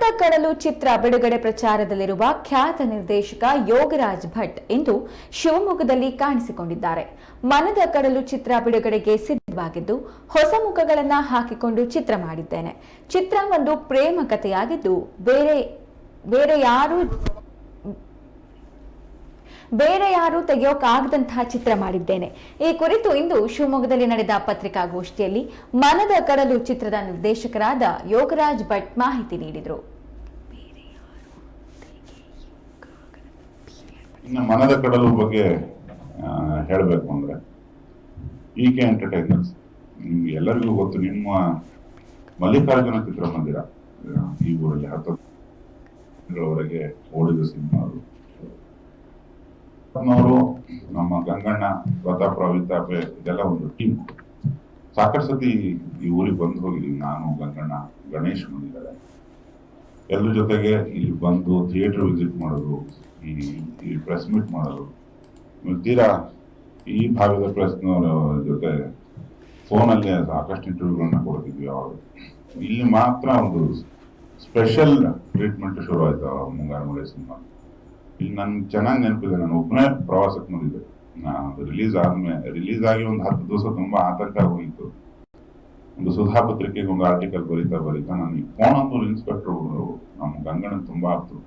ಮನದ ಕಡಲು ಚಿತ್ರ ಬಿಡುಗಡೆ ಪ್ರಚಾರದಲ್ಲಿರುವ ಖ್ಯಾತ ನಿರ್ದೇಶಕ ಯೋಗರಾಜ್ ಭಟ್ ಇಂದು ಶಿವಮೊಗ್ಗದಲ್ಲಿ ಕಾಣಿಸಿಕೊಂಡಿದ್ದಾರೆ. ಮನದ ಕಡಲು ಚಿತ್ರ ಬಿಡುಗಡೆಗೆ ಸಿದ್ಧವಾಗಿದ್ದು ಹೊಸ ಮುಖಗಳನ್ನು ಹಾಕಿಕೊಂಡು ಚಿತ್ರ ಮಾಡಿದ್ದೇನೆ. ಚಿತ್ರ ಒಂದು ಪ್ರೇಮ ಕಥೆಯಾಗಿದ್ದು ಬೇರೆ ಯಾರು ತೆಗೆಯೋಕಾಗದಂತಹ ಚಿತ್ರ ಮಾಡಿದ್ದೇನೆ. ಈ ಕುರಿತು ಇಂದು ಶಿವಮೊಗ್ಗದಲ್ಲಿ ನಡೆದ ಪತ್ರಿಕಾಗೋಷ್ಠಿಯಲ್ಲಿ ಮನದ ಕಡಲು ಚಿತ್ರದ ನಿರ್ದೇಶಕರಾದ ಯೋಗರಾಜ್ ಭಟ್ ಮಾಹಿತಿ ನೀಡಿದರು. ಇನ್ನು ಮನದ ಕಡಲು ಬಗ್ಗೆ ಹೇಳಬೇಕು ಅಂದ್ರೆ ಈಕೆ ಎಂಟರ್ಟೈನರ್ಸ್ ನಿಮ್ಗೆ ಎಲ್ಲರಿಗೂ ಗೊತ್ತು. ನಿಮ್ಮ ಮಲ್ಲಿಕಾರ್ಜುನ ಚಿತ್ರಮಂದಿರ ಈ ಊರಲ್ಲಿ 10 ತಿಂಗಳವರೆಗೆ ಓಡಿದ ಸಿನಿಮಾ ಅದು. ನಮ್ಮ ಗಂಗಣ್ಣ, ಪ್ರತಾಪ್ ರವಿತಾಪೆ ಇದೆಲ್ಲ ಒಂದು ಟೀಮ್. ಸಾಕಷ್ಟು ಸತಿ ಈ ಊರಿಗೆ ಬಂದು ಹೋಗಿದ್ದೀವಿ. ನಾನು, ಗಂಗಣ್ಣ, ಗಣೇಶ್ ಬಂದಿದ್ದಾರೆ. ಎಲ್ಲರ ಜೊತೆಗೆ ಇಲ್ಲಿ ಬಂದು ಥಿಯೇಟರ್ ವಿಸಿಟ್ ಮಾಡೋದು, ಈ ಪ್ರೆಸ್ ಮೀಟ್ ಮಾಡೋದು, ತೀರಾ ಈ ಭಾಗದ ಪ್ರೆಸ್ನವರ ಜೊತೆ ಫೋನಲ್ಲಿ ಸಾಕಷ್ಟು ಇಂಟರ್ವ್ಯೂಗಳನ್ನ ಕೊಡ್ತಿದ್ವಿ. ಅವರು ಇಲ್ಲಿ ಮಾತ್ರ ಒಂದು ಸ್ಪೆಷಲ್ ಟ್ರೀಟ್ಮೆಂಟ್ ಶುರು ಆಯ್ತು ಮುಂಗಾರು ಮಳೆ ಸಿನಿಮಾ. ಇಲ್ಲಿ ನನ್ಗೆ ಚೆನ್ನಾಗಿ ನೆನಪಿದೆ, ನಾನು ಒಬ್ಬನೇ ಪ್ರವಾಸಕ್ಕೆ ಬಂದಿದ್ದೆ. ರಿಲೀಸ್ ಆಗಿ ಒಂದು 10 ದಿವಸ ತುಂಬಾ ಆತಂಕ ಹೋಗಿತ್ತು. ಒಂದು ಸುಧಾ ಪತ್ರಿಕೆಗೆ ಒಂದು ಆರ್ಟಿಕಲ್ ಬರೀತಾ ನಾನು ಈ ಕೋಣಂದೂರು ಇನ್ಸ್ಪೆಕ್ಟರ್ ನಮ್ಮ ಗಂಗಣ್ಣ ತುಂಬಾ ಆಗ್ತು,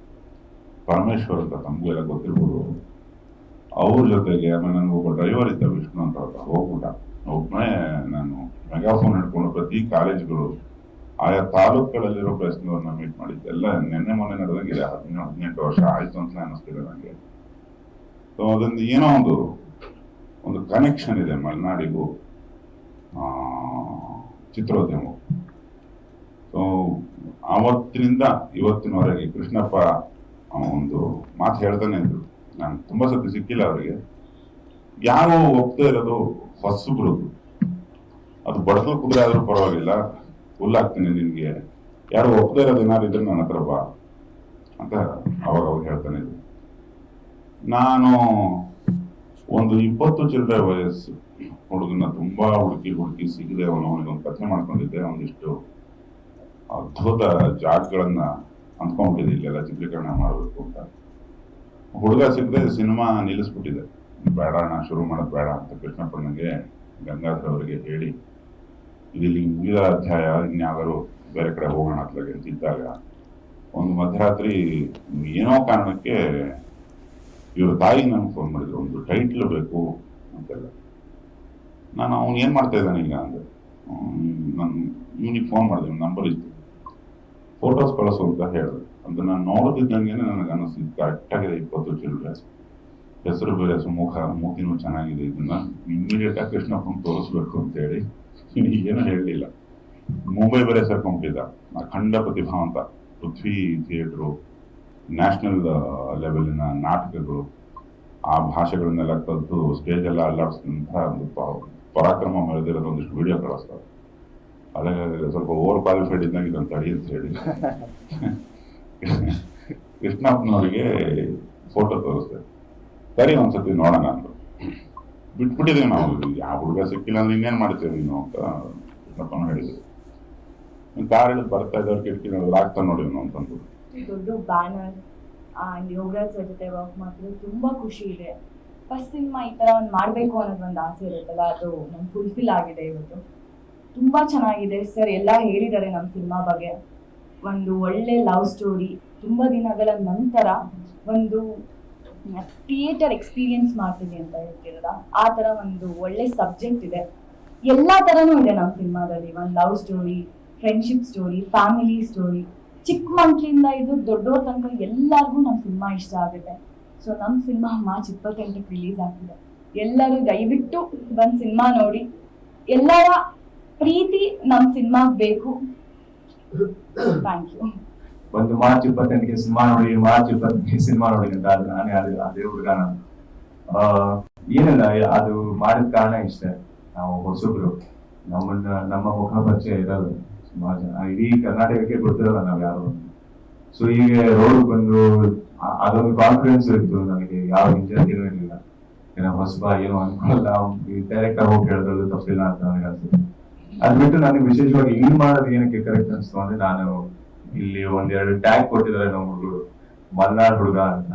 ಪರಮೇಶ್ವರ್ ಅಂತ ತಮಗೂ ಎಲ್ಲ ಗೊತ್ತಿರ್ಬೋದು. ಅವ್ರ ಜೊತೆಗೆ ಆಮೇಲೆ ನನಗೆ ಒಬ್ಬ ಡ್ರೈವರ್ ಇದ್ದ, ವಿಷ್ಣು ಅಂತ ಹೋಗ್ಬಿಟ್ಟ. ಒಬ್ಬನೇ ನಾನು ಮೆಗಾಫೋನ್ ಹಿಡ್ಕೊಂಡು ಪ್ರತಿ ಕಾಲೇಜ್ಗಳು, ಆಯಾ ತಾಲೂಕುಗಳಲ್ಲಿರೋ ಪ್ರೆಸ್ನವ್ರನ್ನ ಮೀಟ್ ಮಾಡಿದ್ದೆ. ಎಲ್ಲ ಮೊನ್ನೆ ನಡೆದಂಗಿದೆ. 17-18 ವರ್ಷ ಆಯ್ತು ಅಂತ ಅನ್ನಿಸ್ತಿದೆ ನನಗೆ. ಸೊ ಅದೊಂದು ಏನೋ ಒಂದು ಕನೆಕ್ಷನ್ ಇದೆ ಮಲೆನಾಡಿಗೂ ಚಿತ್ರೋದ್ಯಮವು. ಸೊ ಆವತ್ತಿನಿಂದ ಇವತ್ತಿನವರೆಗೆ ಕೃಷ್ಣಪ್ಪ ಒಂದು ಮಾತು ಹೇಳ್ತಾನೆ ಇದ್ರು. ನಾನು ತುಂಬಾ ಸತಿ ಸಿಕ್ಕಿಲ್ಲ ಅವರಿಗೆ. ಯಾರು ಒಪ್ತಾ ಇರೋದು ಹೊಸಬ್ರದ್ದು, ಅದು ಬಡಸಲು ಕುದುರೆ ಆದ್ರೂ ಪರವಾಗಿಲ್ಲ, ಹುಲ್ಲಾಗ್ತೀನಿ ನಿನ್ಗೆ, ಯಾರು ಒಪ್ಪದೇ ಇರೋದು ಏನಾದ್ರು ಇದ್ರೆ ನನ್ನ ಹತ್ರ ಬಾ ಅಂತ ಅವಾಗ ಹೇಳ್ತಾನೆ ಇದ್ರು. ನಾನು ಒಂದು 20 ಚಿಲ್ಲರೆ ವಯಸ್ಸು ಹುಡುಗನ ತುಂಬಾ ಹುಡುಕಿ ಸಿಗದೆ ಅವನಿಗೊಂದು ಕಥೆ ಮಾಡ್ಕೊಂಡಿದ್ದೆ. ಒಂದಿಷ್ಟು ಅದ್ಭುತ ಜಾಗಗಳನ್ನ ಅಂದ್ಕೊಂಡ್ಬಿಟ್ಟಿದೆ ಇಲ್ಲೆಲ್ಲ ಚಿತ್ರೀಕರಣ ಮಾಡಬೇಕು ಅಂತ. ಹುಡುಗ ಸಿಗದೆ ಸಿನಿಮಾ ನಿಲ್ಲಿಸ್ಬಿಟ್ಟಿದೆ. ಬೇಡ, ನಾ ಶುರು ಮಾಡೋದು ಬೇಡ ಅಂತ ಕೃಷ್ಣಪ್ಪನಿಗೆ, ಗಂಗಾಧರ್ ಅವರಿಗೆ ಹೇಳಿ ಇಲ್ಲಿ ಮುಗಿದ ಅಧ್ಯಾಯ, ಇನ್ಯಾವುದಾದ್ರು ಬೇರೆ ಕಡೆ ಹೋಗೋಣ ಅತ್ಲಾಗೆ ಅಂತಿದ್ದಾಗ ಒಂದು ಮಧ್ಯರಾತ್ರಿ ಏನೋ ಕಾರಣಕ್ಕೆ ಇವ್ರ ತಾಯಿ ನನಗೆ ಫೋನ್ ಮಾಡಿದ್ರು, ಒಂದು ಟೈಟ್ಲ್ ಬೇಕು ಅಂತೆಲ್ಲ. ನಾನು ಅವ್ನು ಏನ್ ಮಾಡ್ತಾ ಇದ್ದಾನೆ ಈಗ ಅಂದ್ರೆ, ನಾನು ಇವನಿಗೆ ಫೋನ್ ಮಾಡಿದೆ, ನಂಬರ್ ಇತ್ತು, ಫೋಟೋಸ್ ಕಳಿಸು ಅಂತ ಹೇಳಿದೆ. ಅಂತ ನಾನು ನೋಡೋದಿದ್ದಂಗೆ ನನಗೆ ಅನ್ನಿಸ್ತಿದ್ದು ಕರೆಕ್ಟಾಗಿದೆ. 20 ಚಿಲ್ಲರೆ, ಹೆಸರು ಬೇರೆ, ಮೂತಿನೂ ಚೆನ್ನಾಗಿದೆ. ಇದನ್ನ ಇಮ್ಮಿಡಿಯೇಟ್ ಆಗಿ ಕೃಷ್ಣಪ್ಪನ ತೋರಿಸ್ಬೇಕು ಅಂತ ಹೇಳಿ ಏನು ಹೇಳಲಿಲ್ಲ. ಮುಂಬೈ ಬೇರೆ ಸೇರ್ಕೊಂಡ್ಬಿಟ್ಟಿದ್ದ. ಅಖಂಡ ಪ್ರತಿಭಾವಂತ, ಪೃಥ್ವಿ ಥಿಯೇಟ್ರು, ನ್ಯಾಷನಲ್ ಲೆವೆಲಿನ ನಾಟಕಗಳು, ಆ ಭಾಷೆಗಳನ್ನೆಲ್ಲ ಕಲಿತು ಸ್ಟೇಜ್ ಎಲ್ಲ ಅಲ್ಲಾಡಿಸಿದಂಥ ಒಂದು ಪರಾಕ್ರಮ ಮೆರೆದಿರೋದು ಒಂದಿಷ್ಟು ವಿಡಿಯೋ ಕಳಿಸ್ತಾರೆ. ಅದೇ ಸ್ವಲ್ಪ ಓವರ್ ಕ್ವಾಲಿಫೈಡ್ ಇದ್ದಂಗೆ ಇದನ್ನು ತಡಿ ಅಂತ ಹೇಳಿ ಕೃಷ್ಣಪ್ಪನವರಿಗೆ ಫೋಟೋ ತೋರಿಸ್ದೆ. ಸರಿ ಒಂದ್ಸತಿ ನೋಡೋಣ ಅಂದ್ರು. ಬಿಟ್ಬಿಟ್ಟಿದ್ದೀವಿ ನಾವು. ಯಾವ ಹುಡುಗ ಸಿಕ್ಕಿಲ್ಲ ಅಂದ್ರೆ ಇನ್ನೇನ್ ಮಾಡ್ತೀವಿ ನೀನು ಅಂತ ಕೃಷ್ಣಪ್ಪನ ಹೇಳಿದ್ರು. ಕಾರ್ ಹಿಡಿದು ಬರ್ತಾ ಇದ್ದವ್ರು ಕಿಟಕಿ ನೋಡಿದ್ರು, ಆಗ್ತಾ ನೋಡಿ ಅಂತಂದ್ರು. ದೊಡ್ಡ ಬ್ಯಾನರ್ ಅಂಡ್ ಯೋಗರಾಜ್ ಸರ್ ಜೊತೆ ವರ್ಕ್ ಮಾಡಿದ್ರೆ ತುಂಬಾ ಖುಷಿ ಇದೆ. ಫಸ್ಟ್ ಸಿನಿಮಾ ಈ ತರ ಒಂದು ಮಾಡ್ಬೇಕು ಅನ್ನೋದು ಒಂದು ಆಸೆ ಇರುತ್ತಲ್ಲ, ಅದು ನಮ್ಗೆ ಫುಲ್ಫಿಲ್ ಆಗಿದೆ ಇವತ್ತು. ತುಂಬಾ ಚೆನ್ನಾಗಿದೆ ಸರ್. ಎಲ್ಲ ಹೇಳಿದ್ದಾರೆ ನಮ್ಮ ಸಿನಿಮಾ ಬಗ್ಗೆ. ಒಂದು ಒಳ್ಳೆ ಲವ್ ಸ್ಟೋರಿ, ತುಂಬಾ ದಿನಗಳ ನಂತರ ಒಂದು ಥಿಯೇಟರ್ ಎಕ್ಸ್ಪೀರಿಯನ್ಸ್ ಮಾಡ್ತೀವಿ ಅಂತ ಹೇಳ್ತಿರೋದ, ಆ ತರ ಒಂದು ಒಳ್ಳೆ ಸಬ್ಜೆಕ್ಟ್ ಇದೆ. ಎಲ್ಲಾ ತರನೂ ಇದೆ ನಮ್ಮ ಸಿನಿಮಾದಲ್ಲಿ. ಒಂದು love story, friendship story, family story, ಚಿಕ್ಕ ಮಕ್ಕಳಿಂದ ಇದು ದೊಡ್ಡವ್ರ ತನಕ ಎಲ್ಲರಿಗೂ ನಮ್ಮ ಸಿನಿಮಾ ಇಷ್ಟ ಆಗುತ್ತೆ. ಸೊ ನಮ್ಮ ಸಿನಿಮಾ ಮಾರ್ಚ್ 28ಕ್ಕೆ ರಿಲೀಸ್ ಆಗ್ತಿದೆ. ಎಲ್ಲರೂ ದಯವಿಟ್ಟು ಬಂದು ಸಿನಿಮಾ ನೋಡಿ. ಎಲ್ಲರ ಪ್ರೀತಿ ನಮ್ಮ ಸಿನಿಮಾಗ್ ಬೇಕು. Thank you. ಒಂದು ಮಾರ್ಚ್ 28ಕ್ಕೆ ಸಿನಿಮಾ ನೋಡಿ, ಮಾರ್ಚ್ 20ಕ್ಕೆ ಸಿನಿಮಾ ನೋಡಿ ಅಂತ ಅದು ನಾನೇ ಅದೇ ಹುಡುಗ. ನಾನು ಏನಿಲ್ಲ, ಅದು ಮಾಡಿದ ಕಾರಣ ಇಷ್ಟೇ. ನಾವು ಹೊಸಬ್ರು, ನಮ್ಮ ಮುಖ ಪರಿಚಯ ಇರೋದು ಸುಮಾರು ಜನ ಇಡೀ ಕರ್ನಾಟಕಕ್ಕೆ ಗೊತ್ತಿರಲ್ಲ ನಾವು ಯಾರು. ಸೊ ಈಗ ರೋಡ್ ಬಂದು ಅದೊಂದು ಕಾನ್ಫಿಡೆನ್ಸ್ ಇತ್ತು ನನಗೆ. ಯಾವ ಹಿಂಜರಿಕೆ ಇರಲಿಲ್ಲ. ಏನೋ ಹೊಸಬ ಏನೋ ಅನ್ಕೊಳ್ಳಲ್ಲ, ಡೈರೆಕ್ಟ್ ಆಗಿ ಹೋಗಿ ಹೇಳಿದ್ರು ತಪ್ಪಿಲ್ಲ ಅಂತ ನನಗೆ ಅನ್ಸುತ್ತೆ. ಅದ್ ಬಿಟ್ಟು ನನಗೆ ವಿಶೇಷವಾಗಿ ಇಲ್ಲಿ ಮಾಡೋದು ಏನಕ್ಕೆ ಕರೆಕ್ಟ್ ಅನ್ಸ್ತು ಅಂದ್ರೆ, ನಾನು ಇಲ್ಲಿ ಒಂದೆರಡು ಟ್ಯಾಗ್ ಕೊಟ್ಟಿದ್ದಾರೆ ನಮ್ಮ ಹುಡುಗರು, ಮಲ್ನಾಡ್ ಹುಡುಗ ಅಂತ.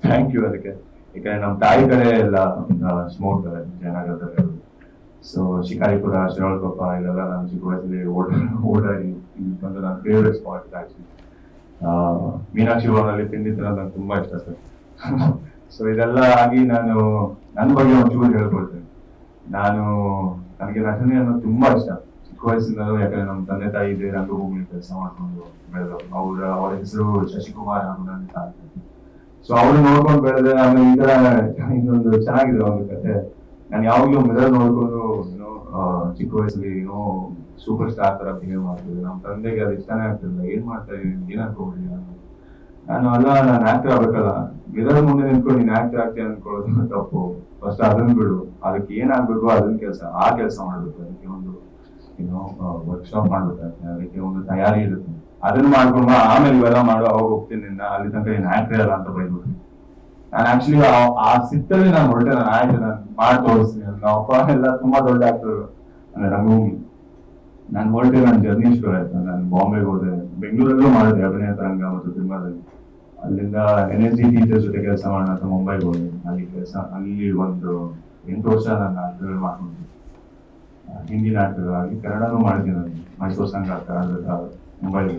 ಥ್ಯಾಂಕ್ ಯು ಅದಕ್ಕೆ. ಯಾಕಂದ್ರೆ ನಮ್ಮ ತಾಯಿ ಕಡೆ ಎಲ್ಲ ಶಿವಮೊಗ್ಗ ಜಯನಗರದಲ್ಲಿ, ಸೊ ಶಿಕಾರಿಪುರ, ಶಿರಾಳಕೊಪ್ಪ ಇಲ್ಲೆಲ್ಲ ನಾನು ಚಿಕ್ಕ ವಯಸ್ಸಲ್ಲಿ ಓಡಾಡಿ ಇಲ್ಲಿ ಬಂದು ನನ್ನ ಫೇವ್ರೆಟ್ ಸ್ಪಾಟ್ ಆಕ್ಚುಲಿ. ಮೀನಾಕ್ಷಿ ಭವನಲ್ಲಿ ತಿಂಡಿ ತಿನ್ನೋದು ನಂಗೆ ತುಂಬಾ ಇಷ್ಟ ಸರ್. ಸೊ ಇದೆಲ್ಲ ಆಗಿ ನಾನು ನನ್ನ ಬಗ್ಗೆ ಒಂಚೂರು ಹೇಳ್ಕೊಳ್ತೇನೆ. ನನಗೆ ನಟನೆ ಅನ್ನೋದು ತುಂಬಾ ಇಷ್ಟ ಚಿಕ್ಕ ವಯಸ್ಸಿಂದಲೂ. ಯಾಕಂದ್ರೆ ನಮ್ಮ ತಂದೆ ತಾಯಿ ಇದೆ ರಂಗಭೂಮಿ ಕೆಲಸ ಮಾಡ್ಕೊಂಡು ಬೆಳೆದವರು. ಅವರ ಹೆಸರು ಶಶಿಕುಮಾರ್ ಅಂತ. ಸೊ ಅವ್ರು ನೋಡ್ಕೊಂಡು ಬೆಳೆದೆ. ನಾನು ಈ ತರ ಇನ್ನೊಂದು ಚೆನ್ನಾಗಿದೆ ಒಂದು ಕತೆ. ನಾನು ಯಾವಾಗ್ಲೂ ಮಿರರ್ ನೋಡ್ಕೊಂಡು ಚಿಕ್ಕ ವಯಸ್ಸಲ್ಲಿ ಸೂಪರ್ ಸ್ಟಾರ್ ತರ ಬಿಹೇವ್ ಮಾಡ್ತಿದ್ದೆ. ನಮ್ಮ ತಂದೆಗೆ ಅದು ಇಷ್ಟನೇ ಆಗ್ತಿಲ್ಲ. ಏನ್ ಮಾಡ್ತಾ ಇದೀನಿ, ಏನ್ ಅನ್ಕೊಂಡ್ರಿ ನಾನು ಆಕ್ಟರ್ ಆಗ್ಬೇಕಲ್ಲ. ಮಿರರ್ ಮುಂದೆ ನಿಂತ್ಕೊಂಡು ನೀನ್ ಆಕ್ಟರ್ ಆಗ್ತೀನಿ ಅನ್ಕೊಳ್ಳೋದು ತಪ್ಪು. ಫಸ್ಟ್ ಅದನ್ನ ಬಿಡು, ಅದಕ್ಕೆ ಏನಾಗ್ಬೇಕು ಅದನ್ನ ಆ ಕೆಲಸ ಮಾಡ್ಬೇಕು. ಅದಕ್ಕೆ ಒಂದು ವರ್ಕ್ಶಾಪ್ ಮಾಡ್ಬೇಕಾಗ್ತದೆ, ಅದಕ್ಕೆ ಒಂದು ತಯಾರಿ ಇರುತ್ತೆ. ಅದನ್ನ ಮಾಡ್ಕೊಂಡು ಆಮೇಲೆ ಇವೆಲ್ಲ ಮಾಡು, ಅವಾಗ ಹೋಗ್ತೀನಿ ಅಲ್ಲಿ ತನಕ ನೀನ್ ಆಕ್ಟರ್ ಅಲ್ಲ ಅಂತ ಬೈದ್ಬಿಟ್ಟು. ನಾನು ಆಕ್ಚುಲಿ ಆ ಸಿಟ್ಟಲ್ಲಿ ನಾನು ಹೊರಟೆ. ನಾನು ಆಯ್ತು, ನಾನು ಮಾಡಿ ತೋರಿಸ್ತೀನಿ. ನಮ್ಮ ಅಪ್ಪ ಎಲ್ಲ ತುಂಬಾ ದೊಡ್ಡ ಆಕ್ಟರ್ ಅಂದ್ರೆ ರಂಗಭೂಮಿ. ನಾನು ಹೊರಟೆ, ನನ್ನ ಜರ್ನಿ ಶುರು ಆಯ್ತು. ನಾನು ಬಾಂಬೆಗೆ ಹೋದೆ, ಬೆಂಗಳೂರಲ್ಲೂ ಮಾಡಿದೆ ಅಭಿನಯ ತರಂಗ ಮತ್ತು ಸಿನಿಮಾದಲ್ಲಿ. ಅಲ್ಲಿಂದ NSD ಟೀಚರ್ಸ್ ಜೊತೆ ಕೆಲಸ ಮಾಡೋಣ ಅಂತ ಮುಂಬೈಗೆ ಹೋದೆ. ಅಲ್ಲಿ ಒಂದು 8 ವರ್ಷ ನಾನು ನಾಟಕಗಳು ಮಾಡ್ಕೊಂಡಿದ್ದೆ. ಹಿಂದಿ ನಾಟಕಗಳಾಗಿ ಕನ್ನಡನೂ ಮಾಡಿದ್ದೀನಿ. ನಾನು ಮೈಸೂರು ಸಂಘ ಕನ್ನಡ ಮುಂಬೈಗೆ.